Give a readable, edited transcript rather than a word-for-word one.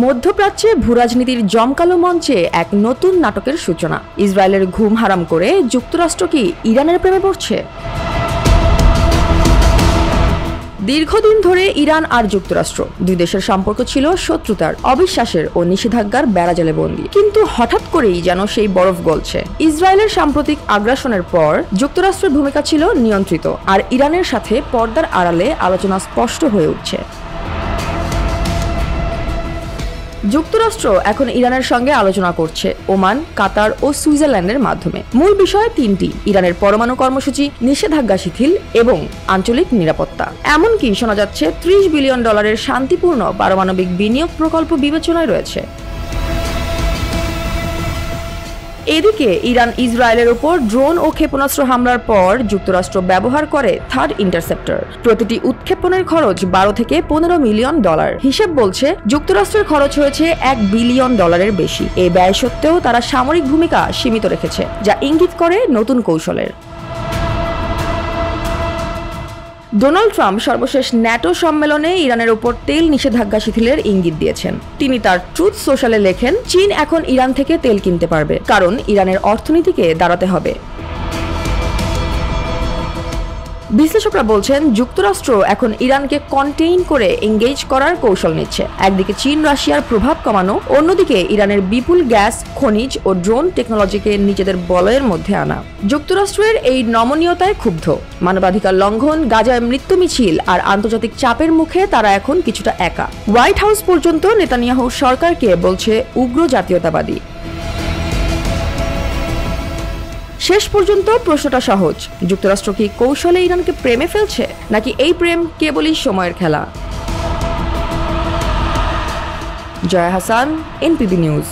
মধ্যপ্রাচ্যে ভূরাজনীতির জমকালো মঞ্চে এক নতুন নাটকের সূচনা। ইসরায়েলের ঘুম হারাম করে যুক্তরাষ্ট্র কি ইরানের প্রেমে পড়ছে? দীর্ঘদিন ধরে ইরান আর যুক্তরাষ্ট্র দুই দেশের সম্পর্ক ছিল শত্রুতার, অবিশ্বাসের ও নিষেধাজ্ঞার বেড়াজালে বন্দী। কিন্তু হঠাৎ করেই যেন সেই বরফ গলছে। ইসরায়েলের সাম্প্রতিক আগ্রাসনের পর যুক্তরাষ্ট্রের ভূমিকা ছিল নিয়ন্ত্রিত, আর ইরানের সাথে পর্দার আড়ালে আলোচনা স্পষ্ট হয়ে উঠছে। যুক্তরাষ্ট্র এখন ইরানের সঙ্গে আলোচনা করছে ওমান, কাতার ও সুইজারল্যান্ডের মাধ্যমে। মূল বিষয় তিনটি: ইরানের পরমাণু কর্মসূচি, নিষেধাজ্ঞা শিথিল এবং আঞ্চলিক নিরাপত্তা। এমনকি শোনা যাচ্ছে $30 বিলিয়ন শান্তিপূর্ণ পারমাণবিক বিনিয়োগ প্রকল্প বিবেচনায় রয়েছে। এদিকে ইরান ইসরায়েলের উপর ড্রোন ও ক্ষেপণাস্ত্র হামলার পর যুক্তরাষ্ট্র ব্যবহার করে থার্ড ইন্টারসেপ্টর। প্রতিটি উৎক্ষেপণের খরচ $12 থেকে $15 মিলিয়ন। হিসেব বলছে যুক্তরাষ্ট্রের খরচ হয়েছে $1 বিলিয়ন বেশি। এই ব্যয় সত্ত্বেও তারা সামরিক ভূমিকা সীমিত রেখেছে, যা ইঙ্গিত করে নতুন কৌশলের। ডোনাল্ড ট্রাম্প সর্বশেষ ন্যাটো সম্মেলনে ইরানের উপর তেল নিষেধাজ্ঞা শিথিলের ইঙ্গিত দিয়েছেন। তিনি তার ট্রুথ সোশ্যালে লেখেন, চীন এখন ইরান থেকে তেল কিনতে পারবে, কারণ ইরানের অর্থনীতিকে দাঁড়াতে হবে। বিশ্লেষকরা বলছেন যুক্তরাষ্ট্র এখন ইরানকে কন্টেইন করে এঙ্গেজ করার কৌশল নিচ্ছে। একদিকে চীন রাশিয়ার প্রভাব কমানো, অন্যদিকে ইরানের বিপুল গ্যাস, খনিজ ও ড্রোন টেকনোলজিকে নিজেদের বলয়ের মধ্যে আনা। যুক্তরাষ্ট্রের এই নমনীয়তায় ক্ষুব্ধ। মানবাধিকার লঙ্ঘন, গাজায় মৃত্যু মিছিল আর আন্তর্জাতিক চাপের মুখে তারা এখন কিছুটা একা। হোয়াইট হাউস পর্যন্ত নেতানিয়াহু সরকারকে বলছে উগ্র জাতীয়তাবাদী। শেষ পর্যন্ত প্রশ্নটা সহজ: যুক্তরাষ্ট্র কি কৌশলে ইরানকে প্রেমে ফেলছে, নাকি এই প্রেম কেবলই সময়ের খেলা? Joya Hasan, NPB news.